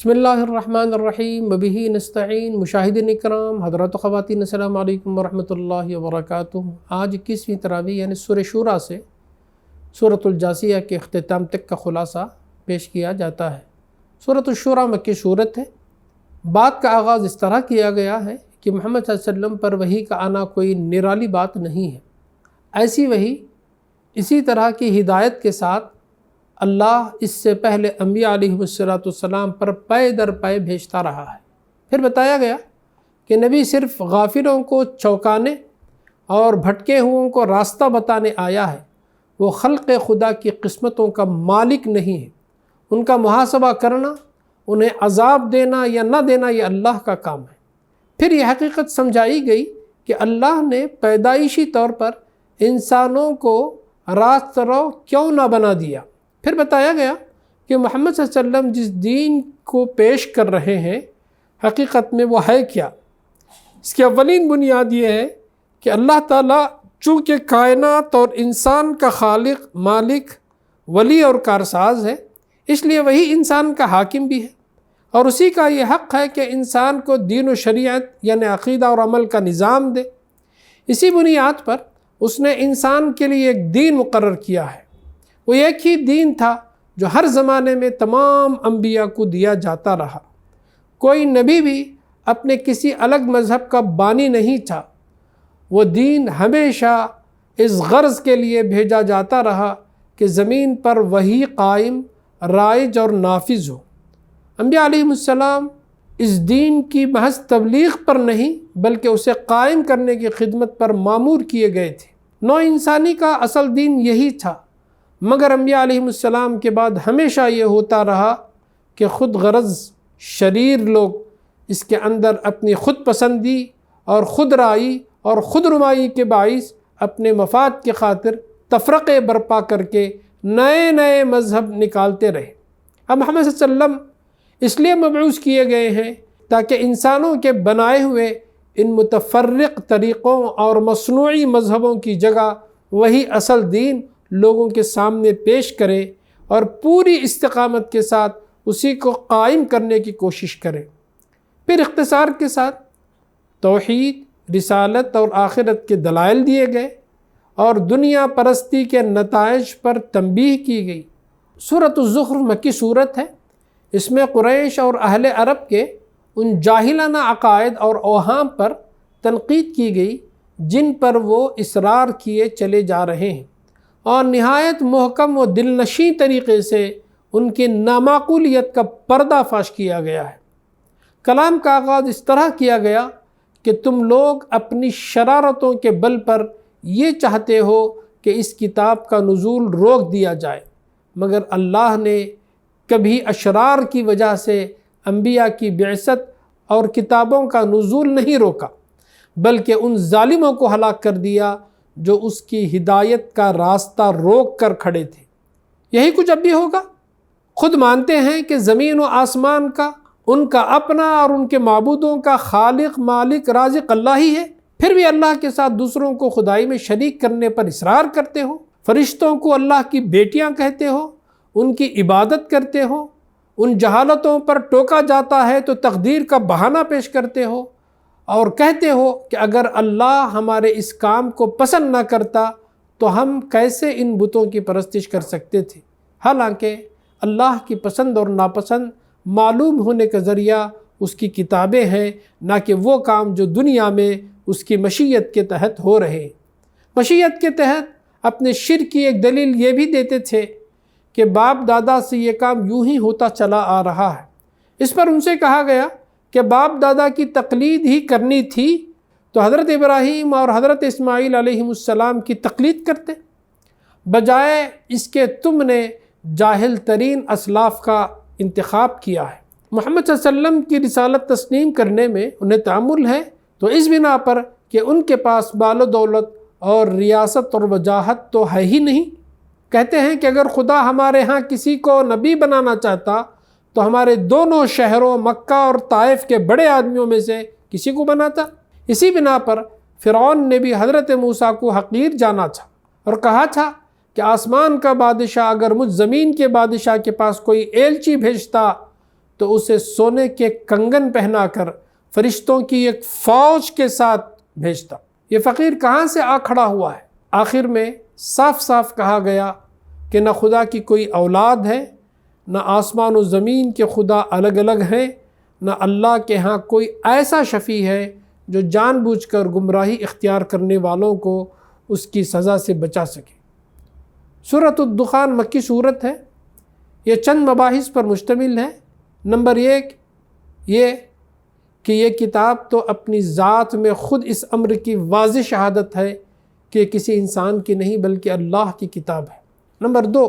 بسم اللہ الرحمن الرحیم وبہ نستعین۔ مشاہدین اکرام، حضرات و خواتین، السلام علیکم ورحمۃ اللہ وبرکاتہ۔ آج 21ویں تراویح یعنی سورہ شورى سے سورۃ الجاثیہ کے اختتام تک کا خلاصہ پیش کیا جاتا ہے۔ سورۃ الشورى مکی صورت ہے۔ بات کا آغاز اس طرح کیا گیا ہے کہ محمد صلی اللہ علیہ وسلم پر وحی کا آنا کوئی نرالی بات نہیں ہے۔ ایسی وحی اسی طرح کی ہدایت کے ساتھ اللہ اس سے پہلے انبیاء علیہ السلام پر پے در پے بھیجتا رہا ہے۔ پھر بتایا گیا کہ نبی صرف غافلوں کو چونکانے اور بھٹکے ہوئوں کو راستہ بتانے آیا ہے۔ وہ خلق خدا کی قسمتوں کا مالک نہیں ہے۔ ان کا محاسبہ کرنا، انہیں عذاب دینا یا نہ دینا یہ اللہ کا کام ہے۔ پھر یہ حقیقت سمجھائی گئی کہ اللہ نے پیدائشی طور پر انسانوں کو راست رو کیوں نہ بنا دیا۔ پھر بتایا گیا کہ محمد صلی اللہ علیہ وسلم جس دین کو پیش کر رہے ہیں حقیقت میں وہ ہے کیا۔ اس کی اولین بنیاد یہ ہے کہ اللہ تعالیٰ چونکہ کائنات اور انسان کا خالق، مالک، ولی اور کارساز ہے، اس لیے وہی انسان کا حاکم بھی ہے، اور اسی کا یہ حق ہے کہ انسان کو دین و شریعت یعنی عقیدہ اور عمل کا نظام دے۔ اسی بنیاد پر اس نے انسان کے لیے ایک دین مقرر کیا ہے۔ وہ ایک ہی دین تھا جو ہر زمانے میں تمام انبیاء کو دیا جاتا رہا۔ کوئی نبی بھی اپنے کسی الگ مذہب کا بانی نہیں تھا۔ وہ دین ہمیشہ اس غرض کے لیے بھیجا جاتا رہا کہ زمین پر وہی قائم، رائج اور نافذ ہو۔ انبیاء علیہ السلام اس دین کی محض تبلیغ پر نہیں بلکہ اسے قائم کرنے کی خدمت پر مامور کیے گئے تھے۔ نو انسانی کا اصل دین یہی تھا، مگر انبیاء علیہ السلام کے بعد ہمیشہ یہ ہوتا رہا کہ خود غرض شریر لوگ اس کے اندر اپنی خود پسندی اور خود رائے اور خود نمائی کے باعث اپنے مفاد کی خاطر تفرقے برپا کر کے نئے نئے مذہب نکالتے رہے۔ اب محمد صلی اللہ علیہ وسلم اس لیے مبعوث کیے گئے ہیں تاکہ انسانوں کے بنائے ہوئے ان متفرق طریقوں اور مصنوعی مذہبوں کی جگہ وہی اصل دین لوگوں کے سامنے پیش کرے اور پوری استقامت کے ساتھ اسی کو قائم کرنے کی کوشش کرے۔ پھر اختصار کے ساتھ توحید، رسالت اور آخرت کے دلائل دیے گئے اور دنیا پرستی کے نتائج پر تنبیہ کی گئی۔ سورۃ الزخرف مکی صورت ہے۔ اس میں قریش اور اہل عرب کے ان جاہلانہ عقائد اور اوہام پر تنقید کی گئی جن پر وہ اصرار کیے چلے جا رہے ہیں، اور نہایت محکم و دلنشیں طریقے سے ان کی نامعقولیت کا پردہ فاش کیا گیا ہے۔ کلام کا آغاز اس طرح کیا گیا کہ تم لوگ اپنی شرارتوں کے بل پر یہ چاہتے ہو کہ اس کتاب کا نزول روک دیا جائے، مگر اللہ نے کبھی اشرار کی وجہ سے انبیاء کی بعثت اور کتابوں کا نزول نہیں روکا، بلکہ ان ظالموں کو ہلاک کر دیا جو اس کی ہدایت کا راستہ روک کر کھڑے تھے۔ یہی کچھ اب بھی ہوگا۔ خود مانتے ہیں کہ زمین و آسمان کا، ان کا اپنا اور ان کے معبودوں کا خالق، مالک، رازق اللہ ہی ہے، پھر بھی اللہ کے ساتھ دوسروں کو خدائی میں شریک کرنے پر اصرار کرتے ہو۔ فرشتوں کو اللہ کی بیٹیاں کہتے ہو، ان کی عبادت کرتے ہو۔ ان جہالتوں پر ٹوکا جاتا ہے تو تقدیر کا بہانہ پیش کرتے ہو اور کہتے ہو کہ اگر اللہ ہمارے اس کام کو پسند نہ کرتا تو ہم کیسے ان بتوں کی پرستش کر سکتے تھے۔ حالانکہ اللہ کی پسند اور ناپسند معلوم ہونے کا ذریعہ اس کی کتابیں ہیں، نہ کہ وہ کام جو دنیا میں اس کی مشیت کے تحت ہو رہے ہیں۔ مشیت کے تحت اپنے شرک کی ایک دلیل یہ بھی دیتے تھے کہ باپ دادا سے یہ کام یوں ہی ہوتا چلا آ رہا ہے۔ اس پر ان سے کہا گیا کہ باپ دادا کی تقلید ہی کرنی تھی تو حضرت ابراہیم اور حضرت اسماعیل علیہ السلام کی تقلید کرتے، بجائے اس کے تم نے جاہل ترین اسلاف کا انتخاب کیا ہے۔ محمد صلی اللہ علیہ وسلم کی رسالت تسلیم کرنے میں انہیں تعمل ہے تو اس بنا پر کہ ان کے پاس مال و دولت اور ریاست اور وجاہت تو ہے ہی نہیں۔ کہتے ہیں کہ اگر خدا ہمارے ہاں کسی کو نبی بنانا چاہتا تو ہمارے دونوں شہروں مکہ اور طائف کے بڑے آدمیوں میں سے کسی کو بناتا۔ اسی بنا پر فرعون نے بھی حضرت موسیٰ کو حقیر جانا تھا اور کہا تھا کہ آسمان کا بادشاہ اگر مجھ زمین کے بادشاہ کے پاس کوئی ایلچی بھیجتا تو اسے سونے کے کنگن پہنا کر فرشتوں کی ایک فوج کے ساتھ بھیجتا۔ یہ فقیر کہاں سے آ کھڑا ہوا ہے؟ آخر میں صاف صاف کہا گیا کہ نہ خدا کی کوئی اولاد ہے، نہ آسمان و زمین کے خدا الگ الگ ہیں، نہ اللہ کے ہاں کوئی ایسا شفیع ہے جو جان بوجھ کر گمراہی اختیار کرنے والوں کو اس کی سزا سے بچا سکے۔ سورۃ الدخان مکی صورت ہے۔ یہ چند مباحث پر مشتمل ہے۔ نمبر 1 یہ کہ یہ کتاب تو اپنی ذات میں خود اس امر کی واضح شہادت ہے کہ یہ کسی انسان کی نہیں بلکہ اللہ کی کتاب ہے۔ نمبر 2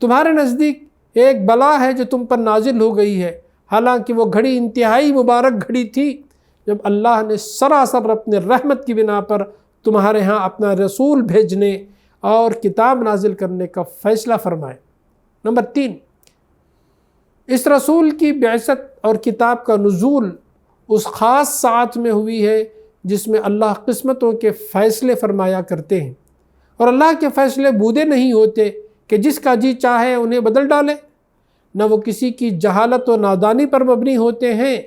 تمہارے نزدیک ایک بلا ہے جو تم پر نازل ہو گئی ہے، حالانکہ وہ گھڑی انتہائی مبارک گھڑی تھی جب اللہ نے سراسر اپنے رحمت کی بنا پر تمہارے ہاں اپنا رسول بھیجنے اور کتاب نازل کرنے کا فیصلہ فرمایا۔ نمبر 3 اس رسول کی بعثت اور کتاب کا نزول اس خاص ساعت میں ہوئی ہے جس میں اللہ قسمتوں کے فیصلے فرمایا کرتے ہیں، اور اللہ کے فیصلے بودے نہیں ہوتے کہ جس کا جی چاہے انہیں بدل ڈالے، نہ وہ کسی کی جہالت و نادانی پر مبنی ہوتے ہیں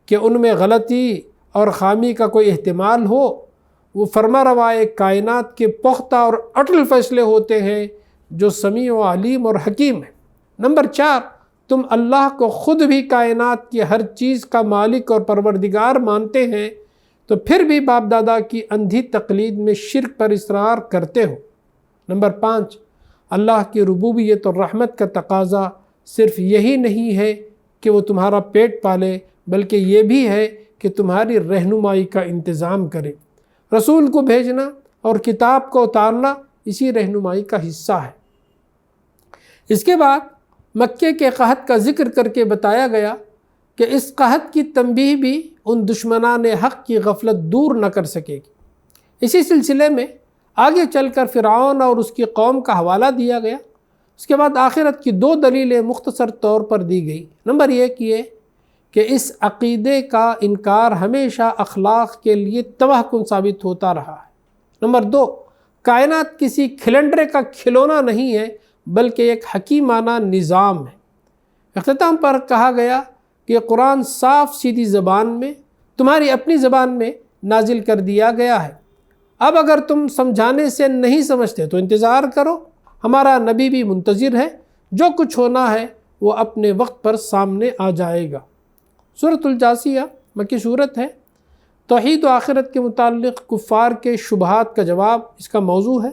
کہ ان میں غلطی اور خامی کا کوئی احتمال ہو۔ وہ فرما روائے کائنات کے پختہ اور اٹل فیصلے ہوتے ہیں جو سمیع و علیم اور حکیم ہے۔ نمبر 4 تم اللہ کو خود بھی کائنات کی ہر چیز کا مالک اور پروردگار مانتے ہیں تو پھر بھی باپ دادا کی اندھی تقلید میں شرک پر اصرار کرتے ہو۔ نمبر 5 اللہ کی ربوبیت اور رحمت کا تقاضا صرف یہی نہیں ہے کہ وہ تمہارا پیٹ پالے، بلکہ یہ بھی ہے کہ تمہاری رہنمائی کا انتظام کرے۔ رسول کو بھیجنا اور کتاب کو اتارنا اسی رہنمائی کا حصہ ہے۔ اس کے بعد مکے کے قحط کا ذکر کر کے بتایا گیا کہ اس قحط کی تنبیہ بھی ان دشمنان حق کی غفلت دور نہ کر سکے گی۔ اسی سلسلے میں آگے چل کر فرعون اور اس کی قوم کا حوالہ دیا گیا۔ اس کے بعد آخرت کی 2 دلیلیں مختصر طور پر دی گئی۔ نمبر 1 یہ کہ اس عقیدے کا انکار ہمیشہ اخلاق کے لیے تباہ کن ثابت ہوتا رہا ہے۔ نمبر 2 کائنات کسی کھلنڈرے کا کھلونا نہیں ہے بلکہ ایک حکیمانہ نظام ہے۔ اختتام پر کہا گیا کہ یہ قرآن صاف سیدھی زبان میں تمہاری اپنی زبان میں نازل کر دیا گیا ہے۔ اب اگر تم سمجھانے سے نہیں سمجھتے تو انتظار کرو، ہمارا نبی بھی منتظر ہے، جو کچھ ہونا ہے وہ اپنے وقت پر سامنے آ جائے گا۔ سورۃ الجاثیہ مکی صورت ہے۔ توحید و آخرت کے متعلق کفار کے شبہات کا جواب اس کا موضوع ہے۔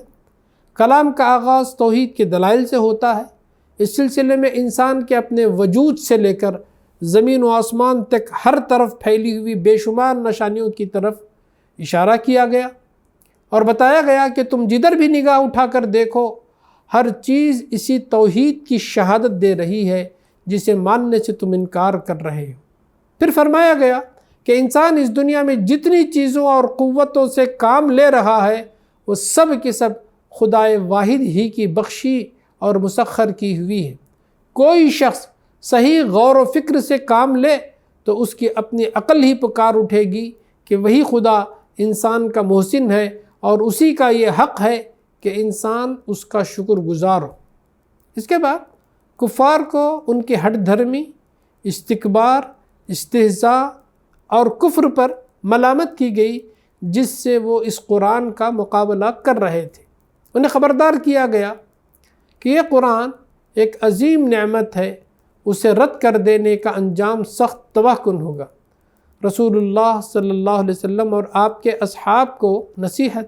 کلام کا آغاز توحید کے دلائل سے ہوتا ہے۔ اس سلسلے میں انسان کے اپنے وجود سے لے کر زمین و آسمان تک ہر طرف پھیلی ہوئی بے شمار نشانیوں کی طرف اشارہ کیا گیا اور بتایا گیا کہ تم جدھر بھی نگاہ اٹھا کر دیکھو ہر چیز اسی توحید کی شہادت دے رہی ہے جسے ماننے سے تم انکار کر رہے ہو۔ پھر فرمایا گیا کہ انسان اس دنیا میں جتنی چیزوں اور قوتوں سے کام لے رہا ہے وہ سب کے سب خدائے واحد ہی کی بخشی اور مسخر کی ہوئی ہے۔ کوئی شخص صحیح غور و فکر سے کام لے تو اس کی اپنی عقل ہی پکار اٹھے گی کہ وہی خدا انسان کا محسن ہے اور اسی کا یہ حق ہے کہ انسان اس کا شکر گزار ہو۔ اس کے بعد کفار کو ان کے ہٹ دھرمی، استکبار، استہزاء اور کفر پر ملامت کی گئی جس سے وہ اس قرآن کا مقابلہ کر رہے تھے۔ انہیں خبردار کیا گیا کہ یہ قرآن ایک عظیم نعمت ہے، اسے رد کر دینے کا انجام سخت تباہ کن ہوگا۔ رسول اللہ صلی اللہ علیہ وسلم اور آپ کے اصحاب کو نصیحت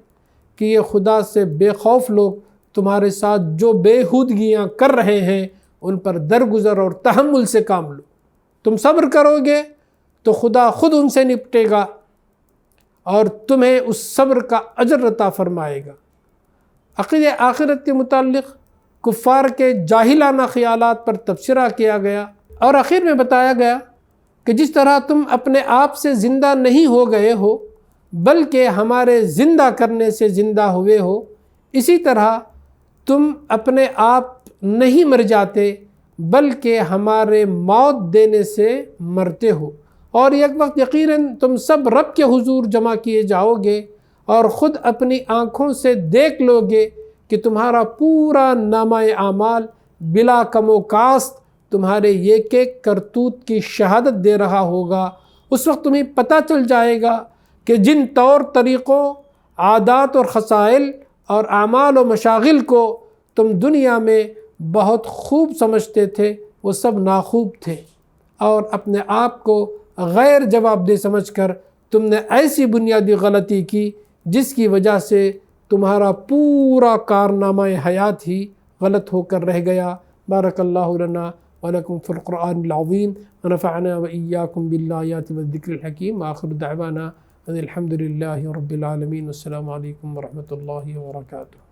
کہ یہ خدا سے بے خوف لوگ تمہارے ساتھ جو بےہودگیاں کر رہے ہیں ان پر درگزر اور تحمل سے کام لو۔ تم صبر کرو گے تو خدا خود ان سے نپٹے گا اور تمہیں اس صبر کا اجر عطا فرمائے گا۔ عقیدہ آخرت کے متعلق کفار کے جاہلانہ خیالات پر تبصرہ کیا گیا اور آخر میں بتایا گیا کہ جس طرح تم اپنے آپ سے زندہ نہیں ہو گئے ہو بلکہ ہمارے زندہ کرنے سے زندہ ہوئے ہو، اسی طرح تم اپنے آپ نہیں مر جاتے بلکہ ہمارے موت دینے سے مرتے ہو، اور یک وقت یقیناً تم سب رب کے حضور جمع کیے جاؤ گے اور خود اپنی آنکھوں سے دیکھ لو گے کہ تمہارا پورا نامہ اعمال بلا کم و کاست تمہارے ایک ایک کرتوت کی شہادت دے رہا ہوگا، اس وقت تمہیں پتہ چل جائے گا کہ جن طور طریقوں، عادات اور خصائل اور اعمال و مشاغل کو تم دنیا میں بہت خوب سمجھتے تھے وہ سب ناخوب تھے، اور اپنے آپ کو غیر جواب دہ سمجھ کر تم نے ایسی بنیادی غلطی کی جس کی وجہ سے تمہارا پورا کارنامہ حیات ہی غلط ہو کر رہ گیا۔ بارک اللہ لنا ولکم فی القرآن العظیم ونفعنا وإیاکم بالآیات والذکر الحکیم، آخر دعوانا ان الحمد للہ رب العالمین، والسلام علیکم ورحمۃ اللہ وبرکاتہ۔